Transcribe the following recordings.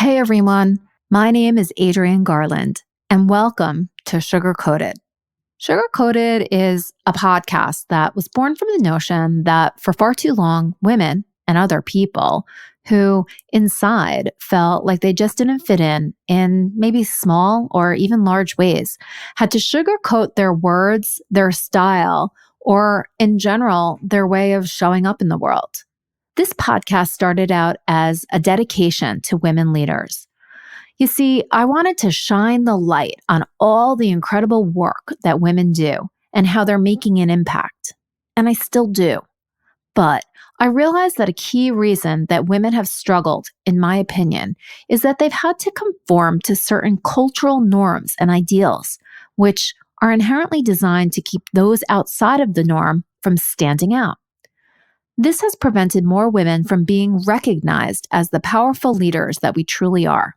Hey everyone, my name is Adrienne Garland, and welcome to Sugar Coated. Sugar Coated is a podcast that was born from the notion that for far too long, women and other people who inside felt like they just didn't fit in maybe small or even large ways, had to sugarcoat their words, their style, or in general, their way of showing up in the world. This podcast started out as a dedication to women leaders. You see, I wanted to shine the light on all the incredible work that women do and how they're making an impact. And I still do. But I realized that a key reason that women have struggled, in my opinion, is that they've had to conform to certain cultural norms and ideals, which are inherently designed to keep those outside of the norm from standing out. This has prevented more women from being recognized as the powerful leaders that we truly are.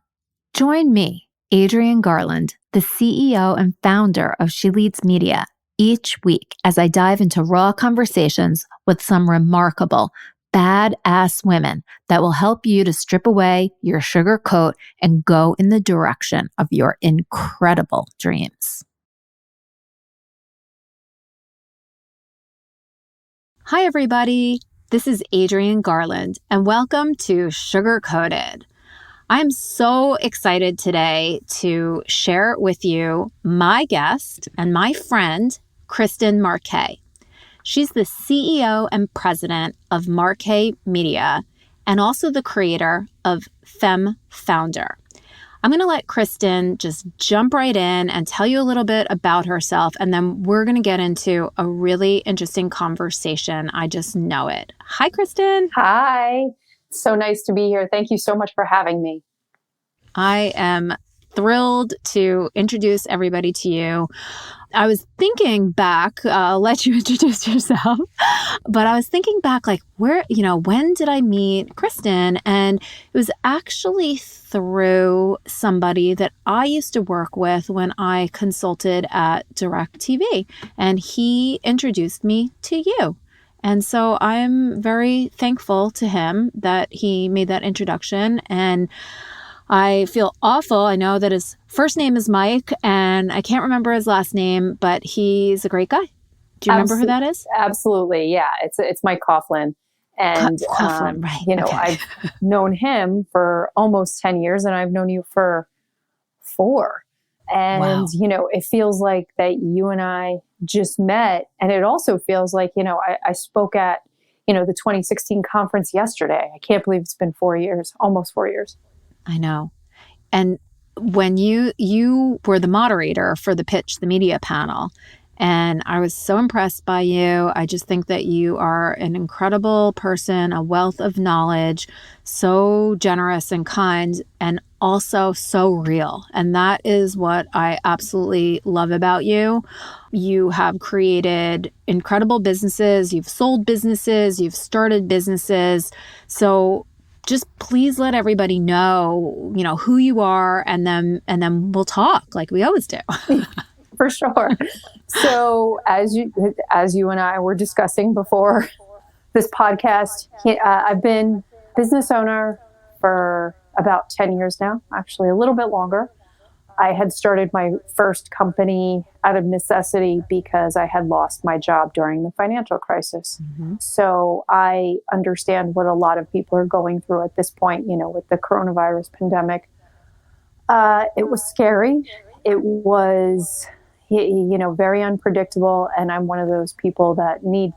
Join me, Adrienne Garland, the CEO and founder of She Leads Media, each week as I dive into raw conversations with some remarkable, badass women that will help you to strip away your sugar coat and go in the direction of your incredible dreams. Hi, everybody. This is Adrienne Garland, and welcome to Sugar Coated. I'm so excited today to share with you my guest and my friend, Kristin Marquet. She's the CEO and president of Marquet Media and also the creator of Fem Founder. I'm going to let Kristin just jump right in and tell you a little bit about herself, and then we're going to get into a really interesting conversation. I just know it. Hi, Kristin. Hi. So nice to be here. Thank you so much for having me. I am thrilled to introduce everybody to you. I was thinking back, I'll let you introduce yourself, but I was thinking back like when did I meet Kristin? And it was actually through somebody that I used to work with when I consulted at DirecTV, and he introduced me to you. And so I'm very thankful to him that he made that introduction, and I feel awful. I know that his first name is Mike, and I can't remember his last name, but he's a great guy. Do you remember who that is? Absolutely. Yeah. It's Mike Coughlin. And, Coughlin, right. Okay. I've known him for almost 10 years, and I've known you for 4. And, Wow. It feels like that you and I just met. And it also feels like, I spoke at, the 2016 conference yesterday. I can't believe it's been 4 years, almost 4 years. I know. And when you were the moderator for the pitch, the media panel, and I was so impressed by you. I just think that you are an incredible person, a wealth of knowledge, so generous and kind, and also so real. And that is what I absolutely love about you. You have created incredible businesses, you've sold businesses, you've started businesses. So just please let everybody know, who you are, and then we'll talk like we always do. For sure. So as you and I were discussing before this podcast, I've been business owner for about 10 years now, actually a little bit longer. I had started my first company out of necessity because I had lost my job during the financial crisis. Mm-hmm. So I understand what a lot of people are going through at this point, with the coronavirus pandemic. It was scary. It was, very unpredictable. And I'm one of those people that need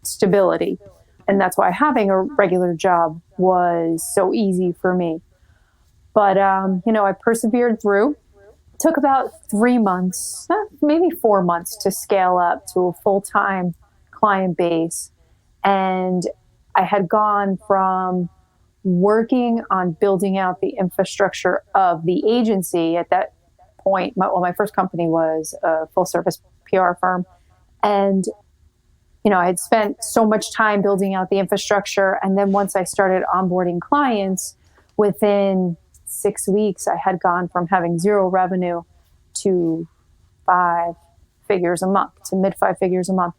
stability. And that's why having a regular job was so easy for me. But, I persevered through. Took about 3 months, maybe 4 months to scale up to a full-time client base. And I had gone from working on building out the infrastructure of the agency at that point. My first company was a full-service PR firm. And, I had spent so much time building out the infrastructure. And then once I started onboarding clients, within 6 weeks, I had gone from having 0 revenue to 5 figures a month, to mid 5 figures a month.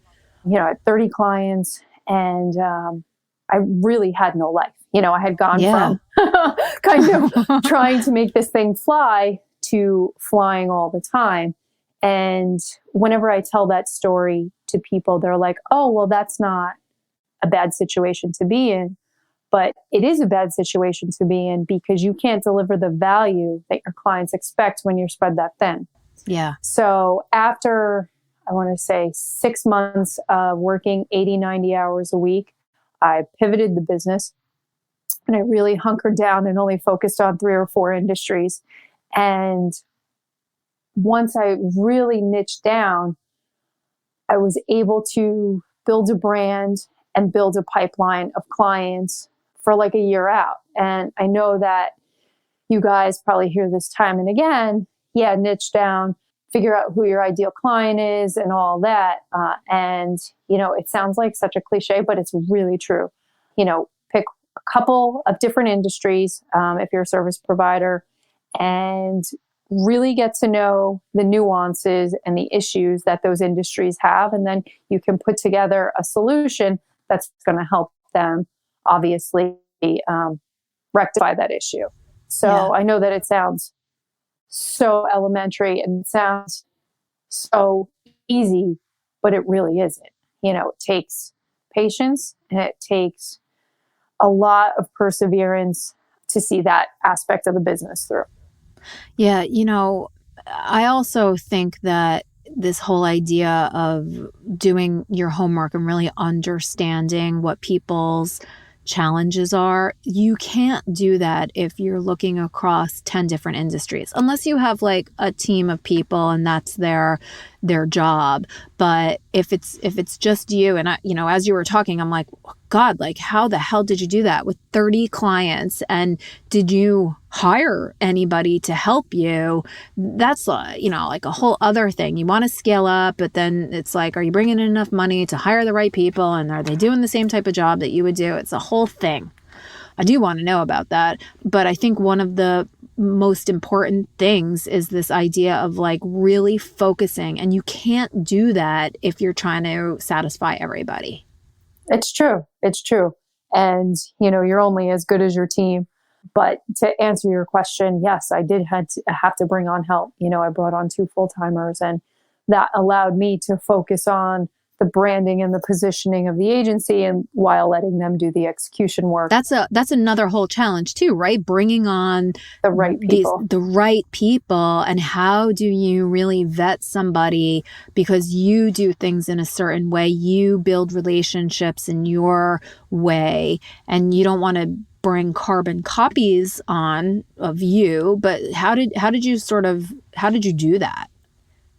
I had 30 clients, and I really had no life. I had gone Yeah. from kind of trying to make this thing fly to flying all the time. And whenever I tell that story to people, they're like, oh, well, that's not a bad situation to be in. But it is a bad situation to be in because you can't deliver the value that your clients expect when you're spread that thin. Yeah. So after, I want to say 6 months of working 80, 90 hours a week, I pivoted the business and I really hunkered down and only focused on 3 or 4 industries. And once I really niched down, I was able to build a brand and build a pipeline of clients for like a year out. And I know that you guys probably hear this time and again, niche down, figure out who your ideal client is and all that. And it sounds like such a cliche, but it's really true. Pick a couple of different industries if you're a service provider and really get to know the nuances and the issues that those industries have. And then you can put together a solution that's going to help them, obviously, rectify that issue. So I know that it sounds so elementary and it sounds so easy, but it really isn't. It takes patience and it takes a lot of perseverance to see that aspect of the business through. Yeah. I also think that this whole idea of doing your homework and really understanding what people's challenges are, you can't do that if you're looking across 10 different industries, unless you have like a team of people and that's their job. But if it's just you and I, as you were talking, I'm like, God, like how the hell did you do that with 30 clients? And did you hire anybody to help you? That's like a whole other thing. You want to scale up, but then it's like, are you bringing in enough money to hire the right people? And are they doing the same type of job that you would do? It's a whole thing. I do want to know about that. But I think one of the most important things is this idea of like really focusing. And you can't do that if you're trying to satisfy everybody. It's true. It's true. And, you're only as good as your team. But to answer your question, yes, I did have to bring on help. I brought on 2 full-timers and that allowed me to focus on the branding and the positioning of the agency and while letting them do the execution work. That's another whole challenge too, right? Bringing on the right people. The right people. And how do you really vet somebody because you do things in a certain way, you build relationships in your way, and you don't want to bring carbon copies on of you, but how did you do that?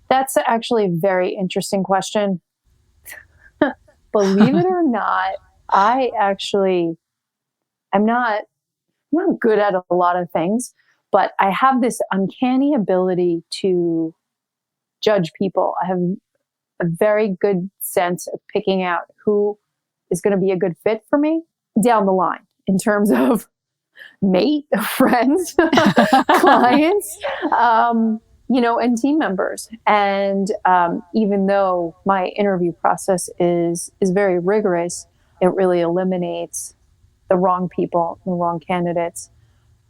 That's actually a very interesting question. Believe it or not, I'm not good at a lot of things, but I have this uncanny ability to judge people. I have a very good sense of picking out who is going to be a good fit for me down the line in terms of mate, friends, clients, and team members. And even though my interview process is very rigorous, it really eliminates the wrong people, the wrong candidates.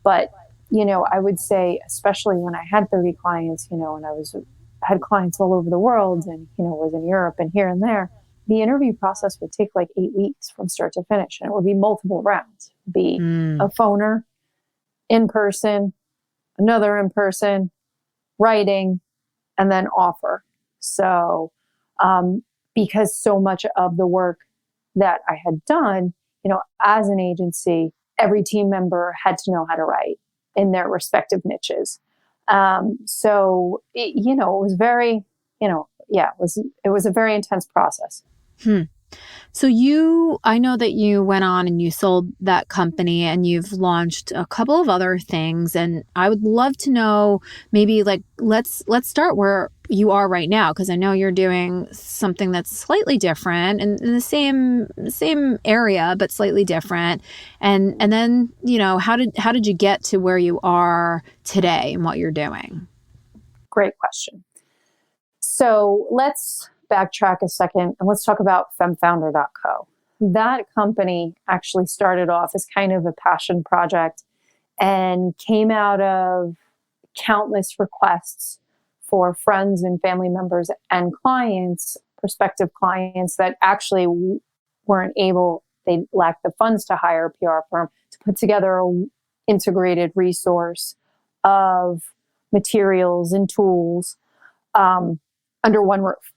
But, I would say, especially when I had 30 clients, and I had clients all over the world and, was in Europe and here and there, the interview process would take like 8 weeks from start to finish. And it would be multiple rounds. It'd be a phoner, in person, another in person, writing, and then offer. So, because so much of the work that I had done, as an agency, every team member had to know how to write in their respective niches. So, it was very, it was a very intense process. So I know that you went on and you sold that company and you've launched a couple of other things. And I would love to know maybe like, let's start where you are right now. Cause I know you're doing something that's slightly different and in the same area, but slightly different. And then, how did you get to where you are today and what you're doing? Great question. So let's backtrack a second and let's talk about femfounder.co. that company actually started off as kind of a passion project and came out of countless requests for friends and family members and clients, prospective clients that actually weren't able, they lacked the funds to hire a PR firm to put together an integrated resource of materials and tools under one roof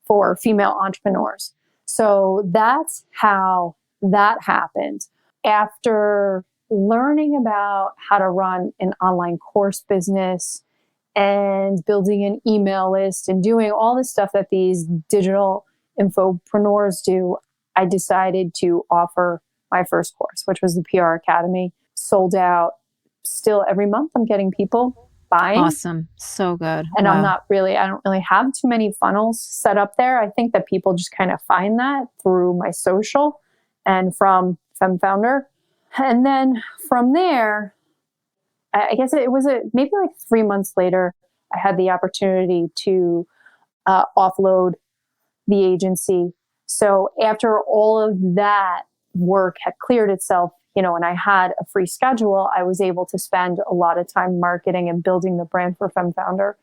for female entrepreneurs. So that's how that happened. After learning about how to run an online course business and building an email list and doing all the stuff that these digital infopreneurs do, I decided to offer my first course, which was the PR Academy. Sold out. Still every month I'm getting people buying. Awesome. So good. And wow. I don't really have too many funnels set up there. I think that people just kind of find that through my social and from Fem Founder. And then from there, I guess it was maybe like 3 months later, I had the opportunity to offload the agency. So after all of that work had cleared itself, and I had a free schedule, I was able to spend a lot of time marketing and building the brand for Fem Founder.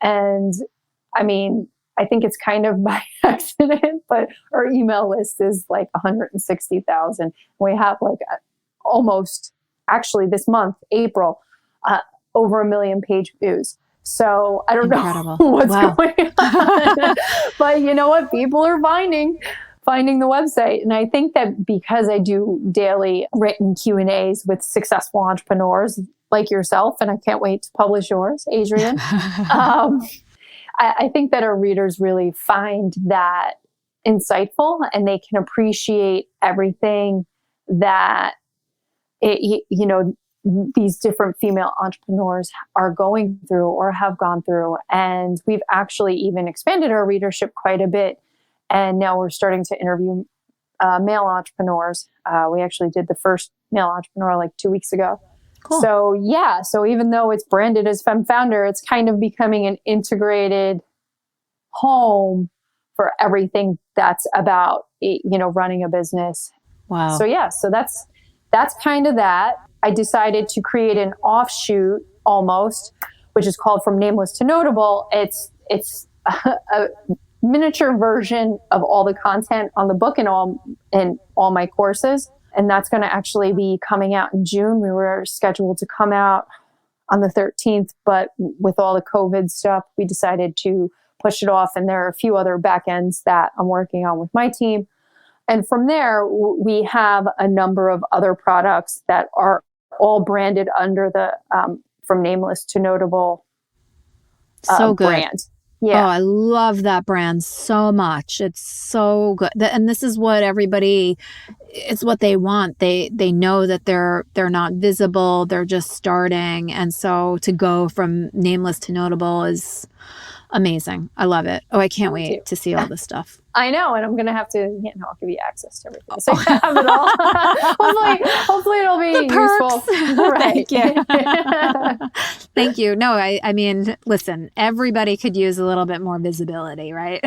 And I mean, I think it's kind of by accident, but our email list is like 160,000. We have like almost, actually this month, April, over 1 million page views. So I don't know what's going on, but you know what? People are finding the website. And I think that because I do daily written Q&As with successful entrepreneurs like yourself, and I can't wait to publish yours, Adrienne, I think that our readers really find that insightful and they can appreciate everything that, these different female entrepreneurs are going through or have gone through. And we've actually even expanded our readership quite a bit. And now we're starting to interview male entrepreneurs. We actually did the first male entrepreneur like 2 weeks ago. Cool. So even though it's branded as Fem Founder, it's kind of becoming an integrated home for everything that's about, running a business. Wow. So that's kind of that. I decided to create an offshoot almost, which is called From Nameless to Notable. It's a miniature version of all the content on the book and all my courses. And that's going to actually be coming out in June. We were scheduled to come out on the 13th, but with all the COVID stuff, we decided to push it off. And there are a few other back ends that I'm working on with my team. And from there, we have a number of other products that are all branded under the From Nameless to Notable so good. brand. Yeah. Oh, I love that brand so much. It's so good. And this is what it's what they want. They know that they're not visible. They're just starting. And so to go from nameless to notable is amazing. I love it. Oh, I can't wait to see all this stuff. I know. And I'm going to have to, I'll give you access to everything. So you have it all. hopefully it'll be useful. Right. Thank you. Thank you. No, I mean, listen, everybody could use a little bit more visibility, right?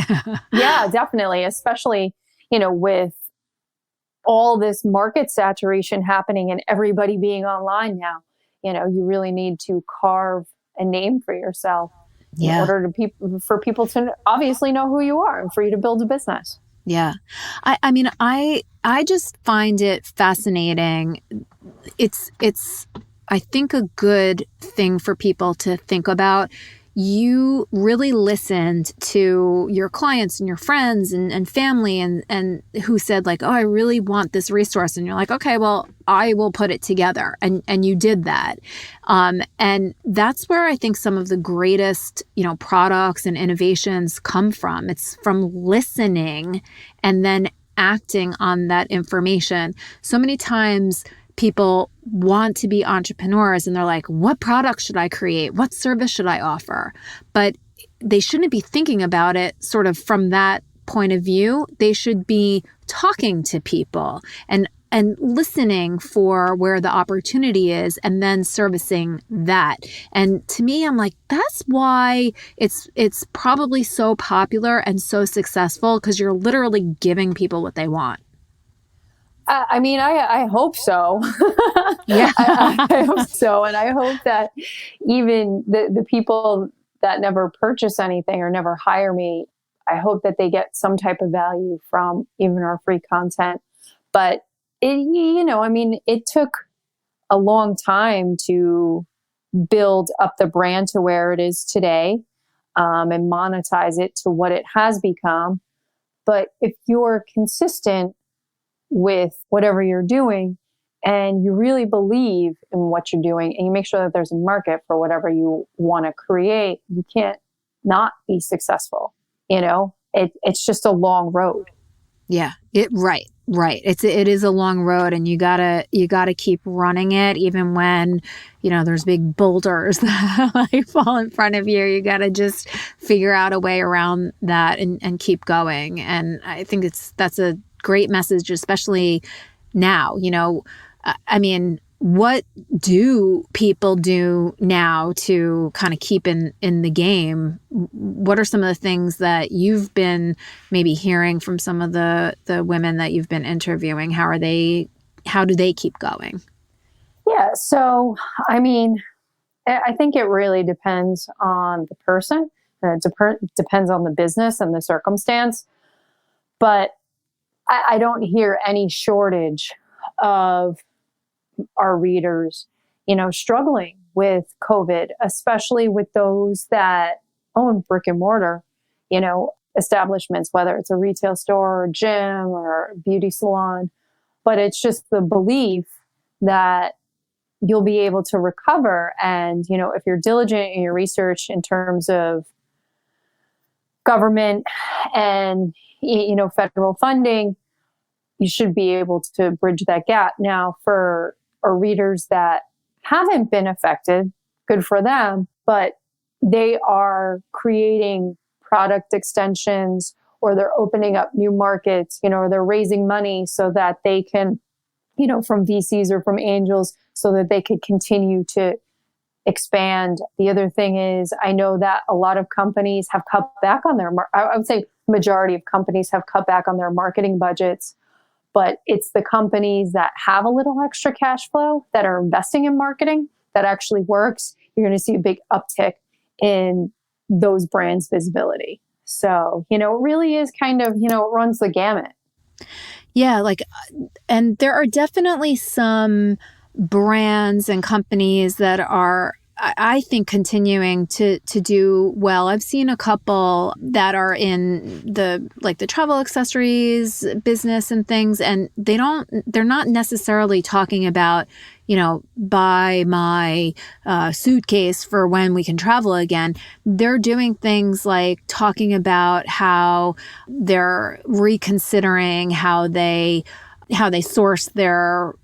Yeah, definitely. Especially, with all this market saturation happening and everybody being online now, you really need to carve a name for yourself. In order for people to obviously know who you are and for you to build a business. Yeah. I mean, I just find it fascinating. It's I think a good thing for people to think about. You really listened to your clients and your friends and family and who said like, oh, I really want this resource. And you're like, okay, well, I will put it together. And you did that. And that's where I think some of the greatest, products and innovations come from. It's from listening and then acting on that information. So many times people want to be entrepreneurs and they're like, what product should I create? What service should I offer? But they shouldn't be thinking about it sort of from that point of view. They should be talking to people and listening for where the opportunity is and then servicing that. And to me, I'm like, that's why it's probably so popular and so successful, because you're literally giving people what they want. I mean, I hope so. Yeah. I hope so. And I hope that even the people that never purchase anything or never hire me, I hope that they get some type of value from even our free content. But I mean, it took a long time to build up the brand to where it is today, and monetize it to what it has become. But if you're consistent with whatever you're doing and you really believe in what you're doing and you make sure that there's a market for whatever you want to create, you can't not be successful. It's just a long road. Yeah. Right. It is a long road, and you gotta keep running it even when, there's big boulders that like fall in front of you. You gotta just figure out a way around that and keep going. And I think that's a great message, especially now. I mean, what do people do now to kind of keep in the game? What are some of the things that you've been maybe hearing from some of the women that you've been interviewing? How do they keep going? Yeah. So, I mean, I think it really depends on the person, and it depends on the business and the circumstance. But I don't hear any shortage of our readers, struggling with COVID, especially with those that own brick and mortar, establishments, whether it's a retail store or gym or beauty salon. But it's just the belief that you'll be able to recover. And, if you're diligent in your research in terms of government and, federal funding, you should be able to bridge that gap. Now, for our readers that haven't been affected, good for them, but they are creating product extensions, or they're opening up new markets, or they're raising money so that they can, from VCs or from angels, so that they could continue to expand. The other thing is, I know that a lot of companies have cut back on I would say majority of companies have cut back on their marketing budgets. But it's the companies that have a little extra cash flow that are investing in marketing that actually works. You're going to see a big uptick in those brands' visibility. So, it really is kind of, it runs the gamut. Yeah, and there are definitely some brands and companies that are, I think, continuing to do well. I've seen a couple that are in the travel accessories business and things, and they're not necessarily talking about, buy my suitcase for when we can travel again. They're doing things like talking about how they're reconsidering how they source their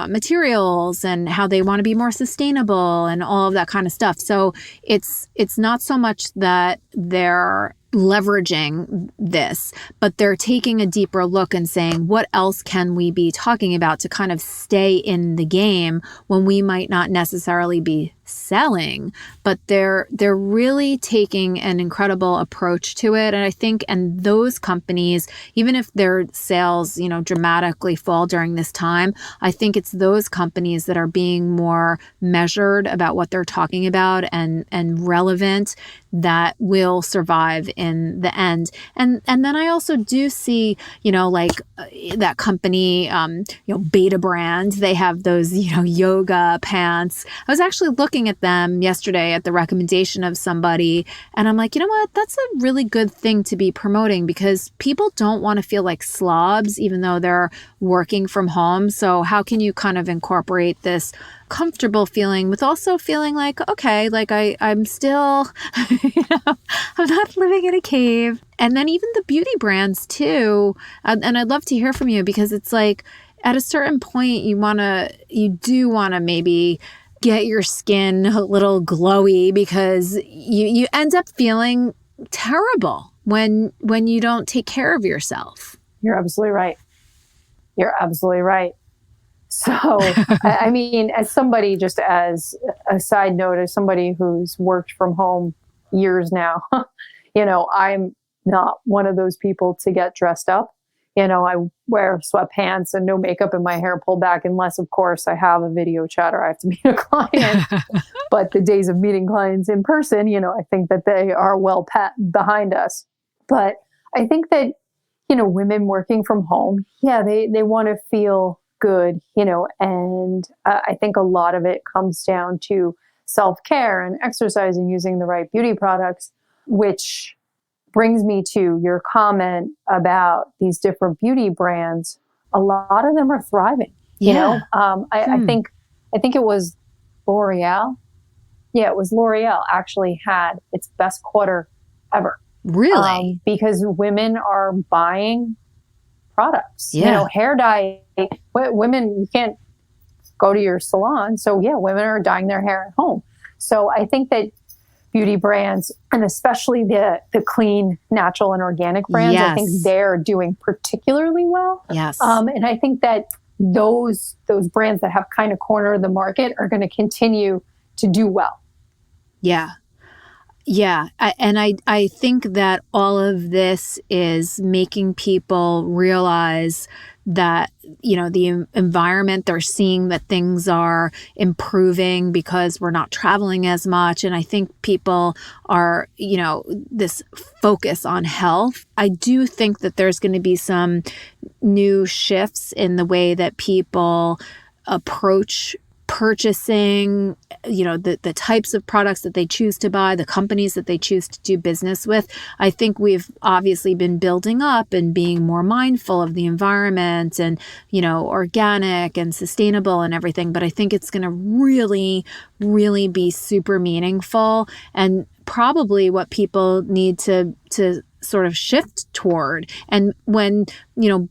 materials and how they want to be more sustainable and all of that kind of stuff. So it's not so much that they're leveraging this, but they're taking a deeper look and saying, what else can we be talking about to kind of stay in the game when we might not necessarily be selling, but they're really taking an incredible approach to it. And I think, and those companies, even if their sales, dramatically fall during this time, I think it's those companies that are being more measured about what they're talking about and relevant, that will survive in the end. And then I also do see, that company, Beta Brand, they have those, yoga pants. I was actually looking at them yesterday at the recommendation of somebody, and I'm like, you know what? That's a really good thing to be promoting, because people don't want to feel like slobs, even though they're working from home. So how can you kind of incorporate this comfortable feeling with also feeling like, okay, like I'm still, I'm not living in a cave. And then even the beauty brands too. And I'd love to hear from you, because it's like at a certain point you do want to maybe get your skin a little glowy, because you end up feeling terrible when you don't take care of yourself. You're absolutely right. You're absolutely right. So, I mean, as somebody, just as a side note, as somebody who's worked from home years now, I'm not one of those people to get dressed up. I wear sweatpants and no makeup and my hair pulled back, unless, of course, I have a video chat or I have to meet a client. But the days of meeting clients in person, I think that they are well behind us. But I think that, women working from home, they want to feel good, and I think a lot of it comes down to self-care and exercise and using the right beauty products, which brings me to your comment about these different beauty brands. A lot of them are thriving. I think it was L'Oreal. Yeah, it was L'Oreal actually had its best quarter ever. Really? Because women are buying products. Yeah. Hair dye. Women, you can't go to your salon. So women are dyeing their hair at home. So I think that beauty brands, and especially the clean, natural, and organic brands, yes. I think they're doing particularly well. Yes. And I think that those brands that have kind of cornered the market are going to continue to do well. Yeah. Yeah. I think that all of this is making people realize that, the environment, they're seeing that things are improving because we're not traveling as much. And I think people are, this focus on health. I do think that there's going to be some new shifts in the way that people approach purchasing, the types of products that they choose to buy, the companies that they choose to do business with. I think we've obviously been building up and being more mindful of the environment and, organic and sustainable and everything. But I think it's going to really, really be super meaningful and probably what people need to sort of shift toward. And when,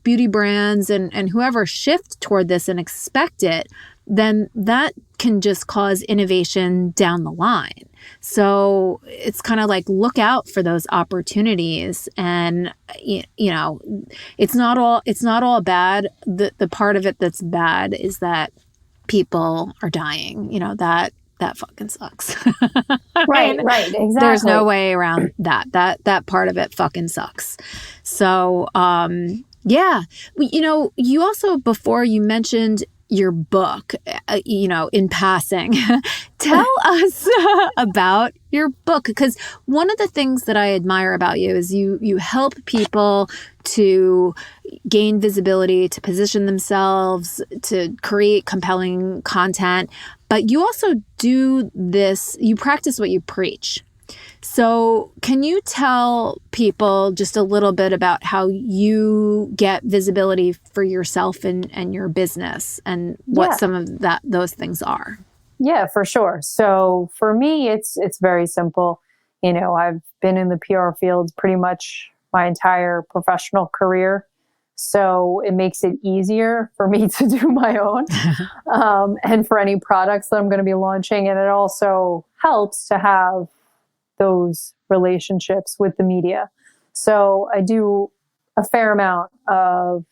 beauty brands and whoever shift toward this and expect it, then that can just cause innovation down the line. So it's kind of like look out for those opportunities. And it's not all bad. The part of it that's bad is that people are dying. That fucking sucks. Right, exactly. There's no way around that. That part of it fucking sucks. So yeah, you also, before you mentioned your book, in passing. Tell us about your book, because one of the things that I admire about you is you help people to gain visibility, to position themselves, to create compelling content, but you also do this, you practice what you preach. So can you tell people just a little bit about how you get visibility for yourself and your business and what some of those things are? Yeah, for sure. So for me, it's very simple. I've been in the PR field pretty much my entire professional career. So it makes it easier for me to do my own and for any products that I'm going to be launching. And it also helps to have those relationships with the media. So I do a fair amount of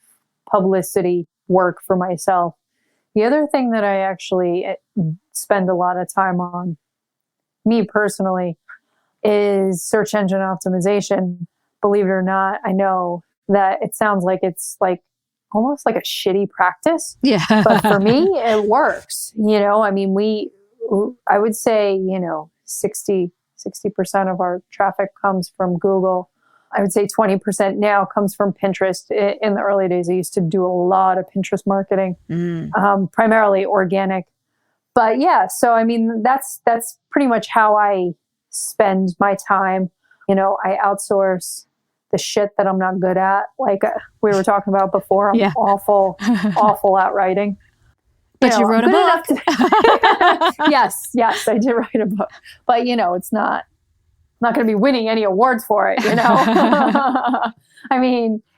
publicity work for myself. The other thing that I actually spend a lot of time on, me personally, is search engine optimization. Believe it or not, I know that it sounds like it's like almost like a shitty practice. Yeah. But for me, it works. I would say, 60% of our traffic comes from Google. I would say 20% now comes from Pinterest. In the early days, I used to do a lot of Pinterest marketing, primarily organic. But yeah, so that's pretty much how I spend my time. I outsource the shit that I'm not good at. Like we were talking about before, I'm awful at writing. But you wrote a book. Yes, I did write a book. But, it's not going to be winning any awards for it,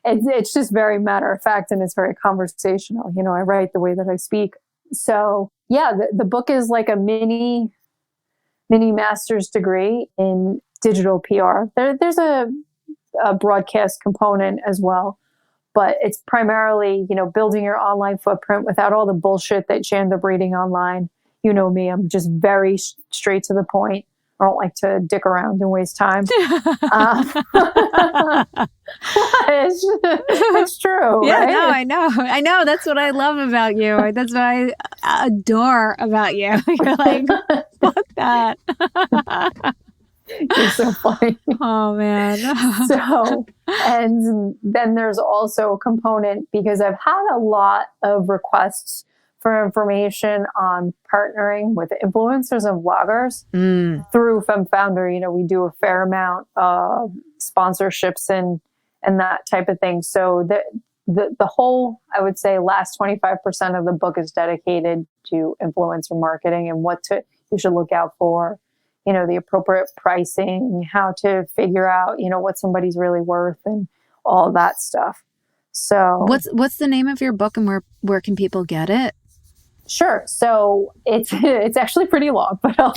it's just very matter of fact and it's very conversational. I write the way that I speak. So, yeah, the book is like a mini master's degree in digital PR. There's a broadcast component as well. But it's primarily, building your online footprint without all the bullshit that you end up reading online. You know me, I'm just very straight to the point. I don't like to dick around and waste time. It's true. true, Yeah, right? no, I know. I know. That's what I love about you. That's what I adore about you. You're like, fuck that. You're so funny. Oh, man. So, and then there's also a component because I've had a lot of requests for information on partnering with influencers and bloggers through Fem Founder. You know, we do a fair amount of sponsorships and that type of thing. So the whole, I would say, last 25% of the book is dedicated to influencer marketing and you should look out for. You know, the appropriate pricing, how to figure out, you know, what somebody's really worth and all that stuff. So what's the name of your book and where can people get it? Sure. So it's actually pretty long, but I'll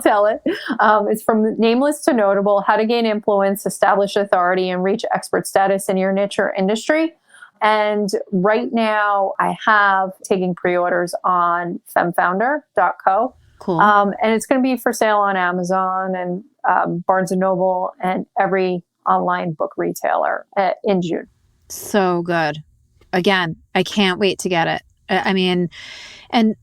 tell it. It's From Nameless to Notable: How to Gain Influence, Establish Authority, and Reach Expert Status in Your Niche or Industry. And right now I have taking pre-orders on femfounder.co. Cool. And it's going to be for sale on Amazon and Barnes & Noble and every online book retailer in June. So good. Again, I can't wait to get it. I mean, and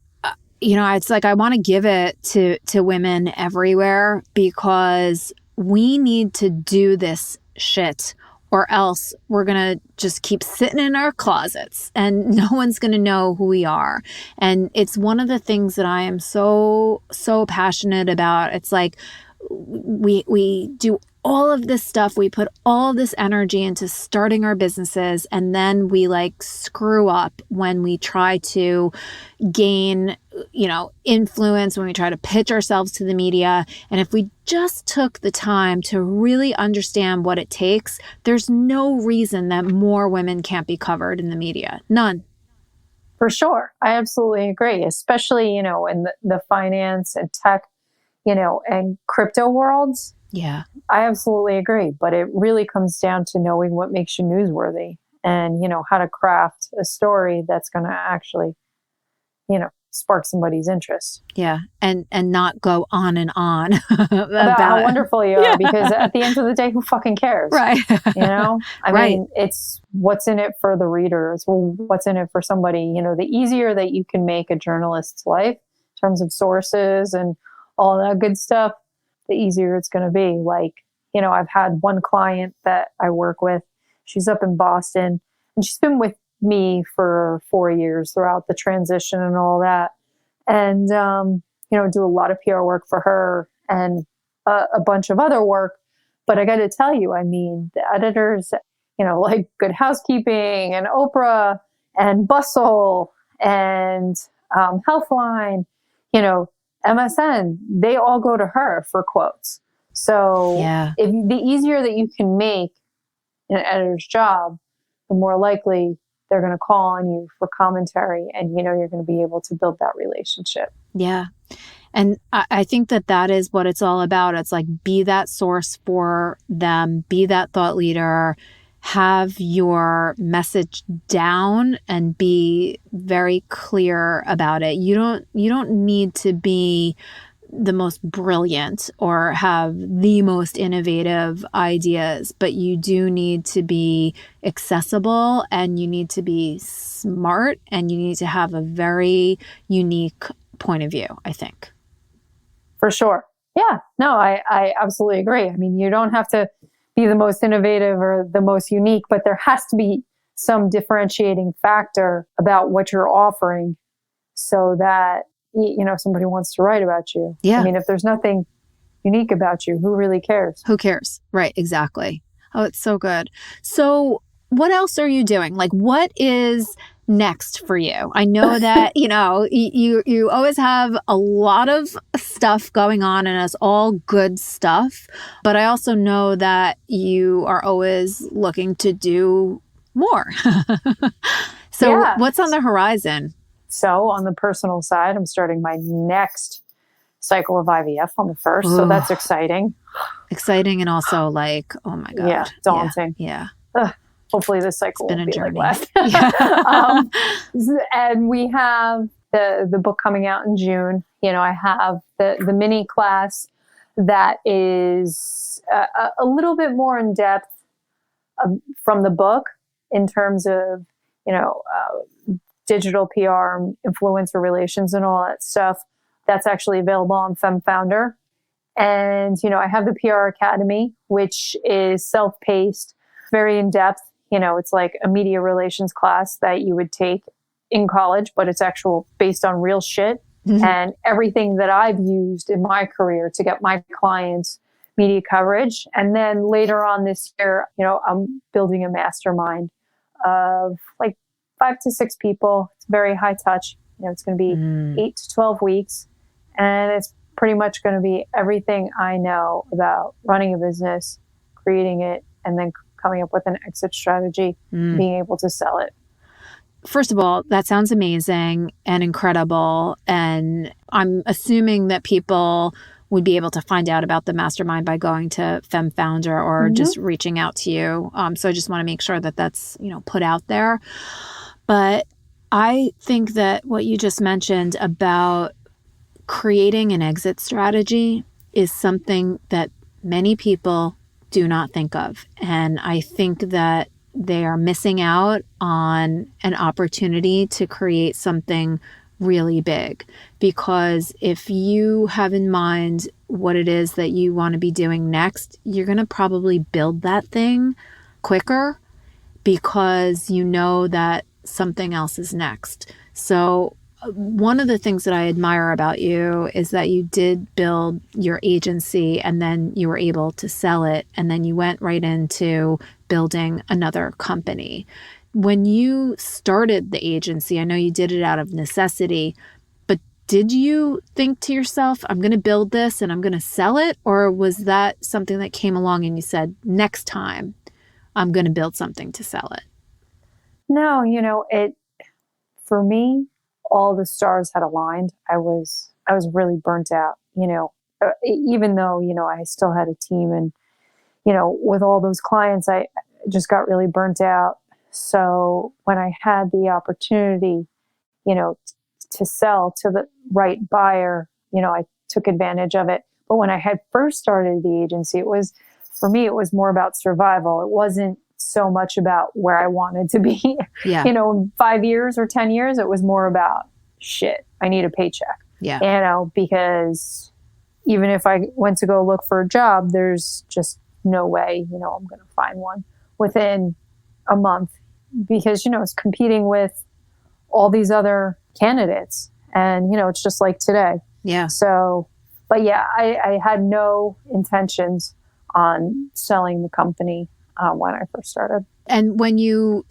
you know, it's like I want to give it to women everywhere because we need to do this shit or else we're going to just keep sitting in our closets and no one's going to know who we are. And it's one of the things that I am so passionate about. It's like we do all of this stuff. We put all of this energy into starting our businesses, and then we like screw up when we try to gain, you know, influence, when we try to pitch ourselves to the media. And if we just took the time to really understand what it takes, there's no reason that more women can't be covered in the media. None. For sure. I absolutely agree, especially, you know, in the finance and tech, you know, and crypto worlds. Yeah. I absolutely agree. But it really comes down to knowing what makes you newsworthy and, you know, how to craft a story that's going to actually, you know, spark somebody's interest. Yeah. And not go on and on about how wonderful you are, because at the end of the day, who fucking cares? Right. You know, I mean, it's what's in it for the readers. Well, what's in it for somebody? You know, the easier that you can make a journalist's life in terms of sources and all that good stuff, the easier it's going to be. Like, you know, I've had one client that I work with. She's up in Boston and she's been with me for 4 years throughout the transition and all that. And, you know, do a lot of PR work for her and a bunch of other work. But I got to tell you, I mean, the editors, you know, like Good Housekeeping and Oprah and Bustle and Healthline, you know, MSN, they all go to her for quotes. So if the easier that you can make an editor's job, the more likely they're going to call on you for commentary, and, you know, you're going to be able to build that relationship. Yeah. And I think that is what it's all about. It's like, be that source for them, be that thought leader, have your message down and be very clear about it. You don't need to be the most brilliant or have the most innovative ideas, but you do need to be accessible and you need to be smart and you need to have a very unique point of view, I think. For sure. Yeah, no, I absolutely agree. I mean, you don't have to be the most innovative or the most unique, but there has to be some differentiating factor about what you're offering so that, you know, somebody wants to write about you. Yeah. I mean, if there's nothing unique about you, who really cares? Who cares? Right. Exactly. Oh, it's so good. So what else are you doing? Like, what is next for you? I know that, you know, you always have a lot of stuff going on and it's all good stuff. But I also know that you are always looking to do more. So what's on the horizon? So on the personal side, I'm starting my next cycle of IVF on the 1st. Ooh. So that's exciting. Exciting and also like, oh my God. Yeah, daunting. Yeah. Hopefully this cycle will be journey. Like last. And we have the book coming out in June. You know, I have the mini class that is a little bit more in depth from the book in terms of, digital PR, influencer relations, and all that stuff. That's actually available on Fem Founder. And, I have the PR Academy, which is self-paced, very in-depth. It's like a media relations class that you would take in college, but it's actual based on real shit. Mm-hmm. And everything that I've used in my career to get my clients media coverage. And then later on this year, I'm building a mastermind of like 5 to 6 people. It's very high touch. It's going to be 8 to 12 weeks. And it's pretty much going to be everything I know about running a business, creating it, and then coming up with an exit strategy, being able to sell it. First of all, that sounds amazing and incredible. And I'm assuming that people would be able to find out about the mastermind by going to Fem Founder or just reaching out to you. So I just want to make sure that that's, put out there. But I think that what you just mentioned about creating an exit strategy is something that many people do not think of. And I think that they are missing out on an opportunity to create something really big. Because if you have in mind what it is that you want to be doing next, you're going to probably build that thing quicker because you know that something else is next. So one of the things that I admire about you is that you did build your agency and then you were able to sell it. And then you went right into building another company. When you started the agency, I know you did it out of necessity, but did you think to yourself, I'm going to build this and I'm going to sell it? Or was that something that came along and you said, next time I'm going to build something to sell it? No, for me, all the stars had aligned. I was really burnt out, even though, I still had a team and, with all those clients, I just got really burnt out. So when I had the opportunity, to sell to the right buyer, I took advantage of it. But when I had first started the agency, for me, it was more about survival. It wasn't so much about where I wanted to be. Yeah. In 5 years or 10 years, it was more about shit. I need a paycheck. Yeah. Because even if I went to go look for a job, there's just no way, I'm going to find one within a month because, it's competing with all these other candidates and, it's just like today. Yeah. So, but yeah, I had no intentions on selling the company when I first started. And when you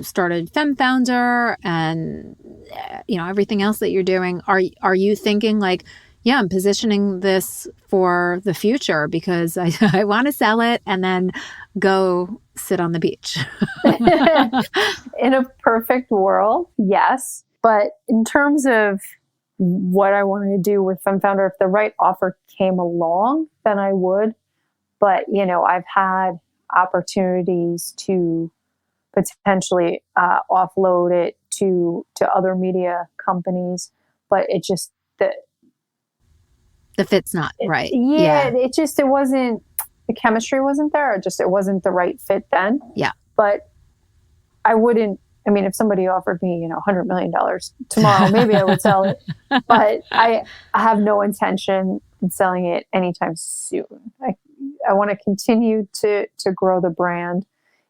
started Fem Founder and everything else that you're doing, are you thinking like, yeah, I'm positioning this for the future because I want to sell it and then go sit on the beach? In a perfect world, yes. But in terms of what I wanted to do with Fem Founder, if the right offer came along, then I would. But, I've had opportunities to potentially offload it to other media companies, but it just the fit's not right. Yeah, it wasn't, the chemistry wasn't there. It wasn't the right fit then. Yeah. But I wouldn't, if somebody offered me, $100 million tomorrow, maybe I would sell it. But I have no intention in selling it anytime soon. I want to continue to grow the brand.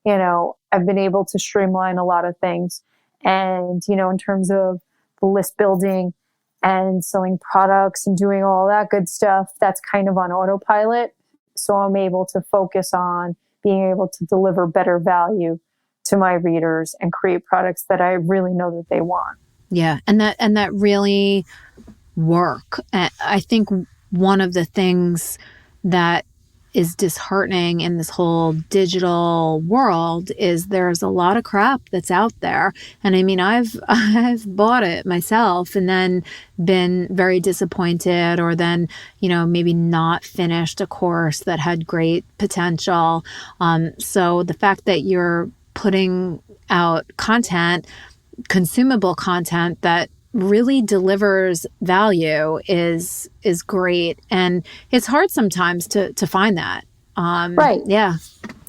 I've been able to streamline a lot of things. And, in terms of the list building and selling products and doing all that good stuff, that's kind of on autopilot. So I'm able to focus on being able to deliver better value to my readers and create products that I really know that they want. Yeah. And that really work. I think one of the things that is disheartening in this whole digital world is there's a lot of crap that's out there. And I've bought it myself and then been very disappointed or then, maybe not finished a course that had great potential. So the fact that you're putting out content, consumable content that really delivers value is great. And it's hard sometimes to find that. Right. Yeah.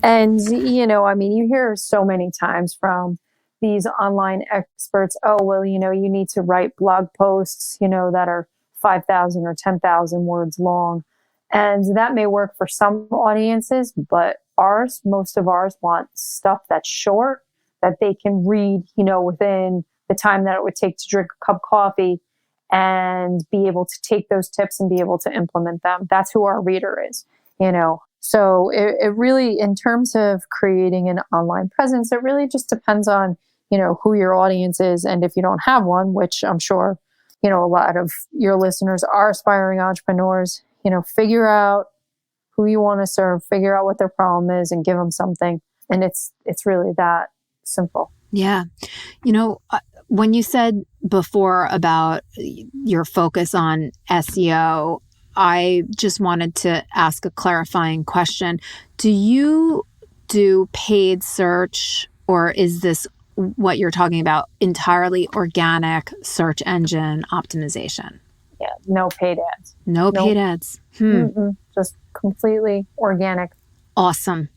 And, I mean, you hear so many times from these online experts, oh, well, you need to write blog posts, that are 5,000 or 10,000 words long. And that may work for some audiences, but most of ours want stuff that's short, that they can read, within the time that it would take to drink a cup of coffee and be able to take those tips and be able to implement them. That's who our reader is, So it really, in terms of creating an online presence, it really just depends on, who your audience is. And if you don't have one, which I'm sure, a lot of your listeners are aspiring entrepreneurs, figure out who you want to serve, figure out what their problem is and give them something. And it's really that simple. Yeah. When you said before about your focus on SEO, I just wanted to ask a clarifying question. Do you do paid search, or is this what you're talking about entirely organic search engine optimization? Yeah, no paid ads. No paid ads. Just completely organic. Awesome.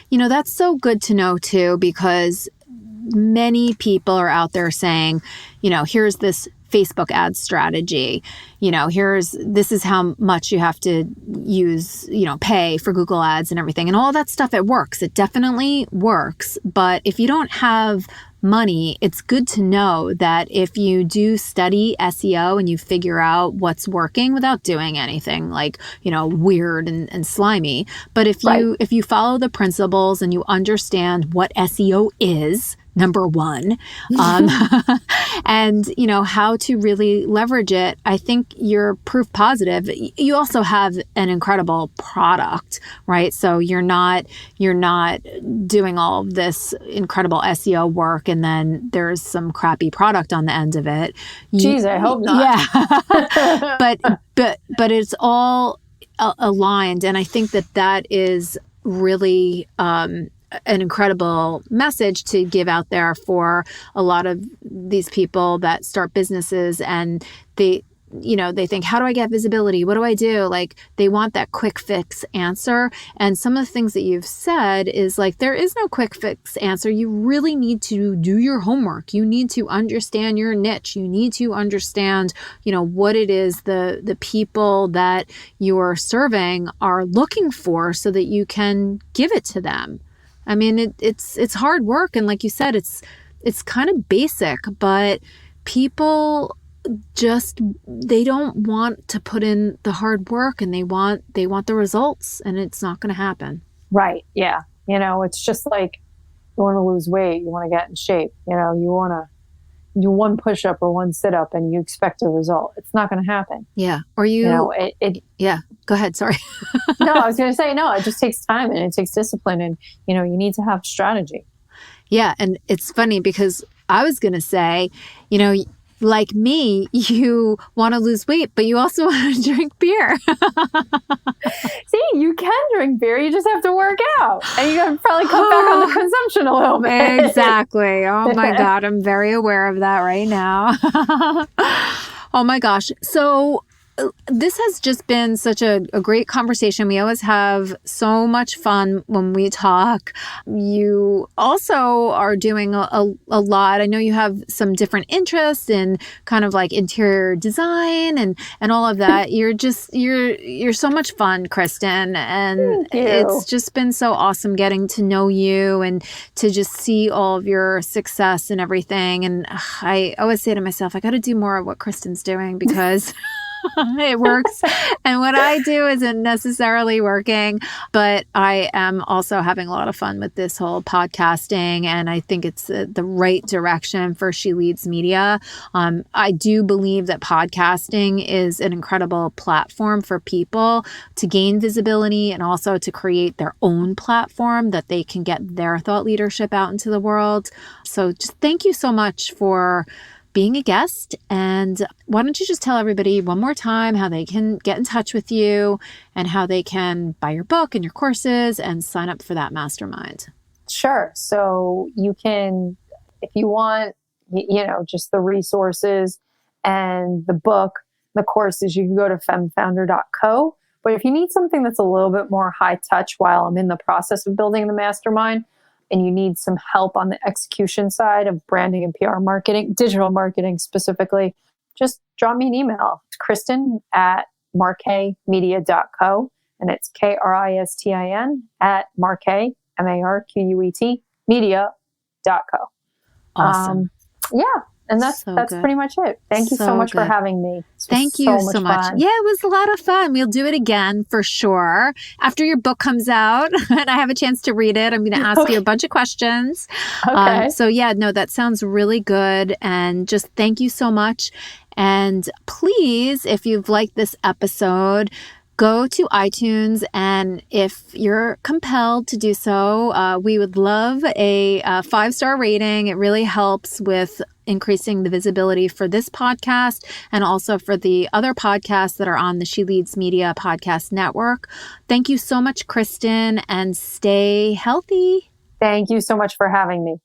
That's so good to know too, because many people are out there saying, here's this Facebook ad strategy, this is how much you have to use, pay for Google ads and everything and all that stuff. It works. It definitely works. But if you don't have money, it's good to know that if you do study SEO and you figure out what's working without doing anything like, weird and slimy. But if you follow the principles and you understand what SEO is, number one, and how to really leverage it, I think you're proof positive. You also have an incredible product, right? So you're not doing all of this incredible SEO work and then there's some crappy product on the end of it. Geez, I hope not. Yeah, but it's all aligned, and I think that is really an incredible message to give out there for a lot of these people that start businesses, and they think, how do I get visibility? What do I do? Like, they want that quick fix answer. And some of the things that you've said is like, there is no quick fix answer. You really need to do your homework. You need to understand your niche. You need to understand, what it is the people that you're serving are looking for so that you can give it to them. I mean, it's hard work. And like you said, it's kind of basic, but people they don't want to put in the hard work, and they want the results, and it's not going to happen. Right. Yeah. It's just like, you want to lose weight, you want to get in shape, you want to do one push-up or one sit-up and you expect a result. It's not going to happen. Yeah. Or yeah. Go ahead. Sorry. No, I was going to say, no, it just takes time and it takes discipline, and, you need to have strategy. Yeah. And it's funny because I was going to say, like me, you want to lose weight, but you also want to drink beer. See, you can drink beer. You just have to work out. And you got to probably cut back on the consumption a little bit. Exactly. Oh my God. I'm very aware of that right now. Oh my gosh. So this has just been such a great conversation. We always have so much fun when we talk. You also are doing a lot. I know you have some different interests in kind of like interior design and all of that. You're so much fun, Kristin. And it's just been so awesome getting to know you and to just see all of your success and everything. And I always say to myself, I got to do more of what Kristin's doing because it works. And what I do isn't necessarily working, but I am also having a lot of fun with this whole podcasting. And I think it's the right direction for She Leads Media. I do believe that podcasting is an incredible platform for people to gain visibility and also to create their own platform that they can get their thought leadership out into the world. So just thank you so much for being a guest. And why don't you just tell everybody one more time how they can get in touch with you and how they can buy your book and your courses and sign up for that mastermind? Sure. So you can, if you want, just the resources and the book, the courses, you can go to femfounder.co, but But if you need something that's a little bit more high touch while I'm in the process of building the mastermind, and you need some help on the execution side of branding and PR marketing, digital marketing specifically, just drop me an email. It's Kristin at marquetmedia.co. And it's Kristin at Marquet, Marquet, media.co. Awesome. Yeah. And that's pretty much it. Thank you so much for having me. Thank you so much. Fun. Yeah, it was a lot of fun. We'll do it again for sure. After your book comes out and I have a chance to read it, I'm going to ask you a bunch of questions. Okay. That sounds really good. And just thank you so much. And please, if you've liked this episode, go to iTunes, and if you're compelled to do so, we would love a 5-star rating. It really helps with increasing the visibility for this podcast and also for the other podcasts that are on the She Leads Media podcast network. Thank you so much, Kristin, and stay healthy. Thank you so much for having me.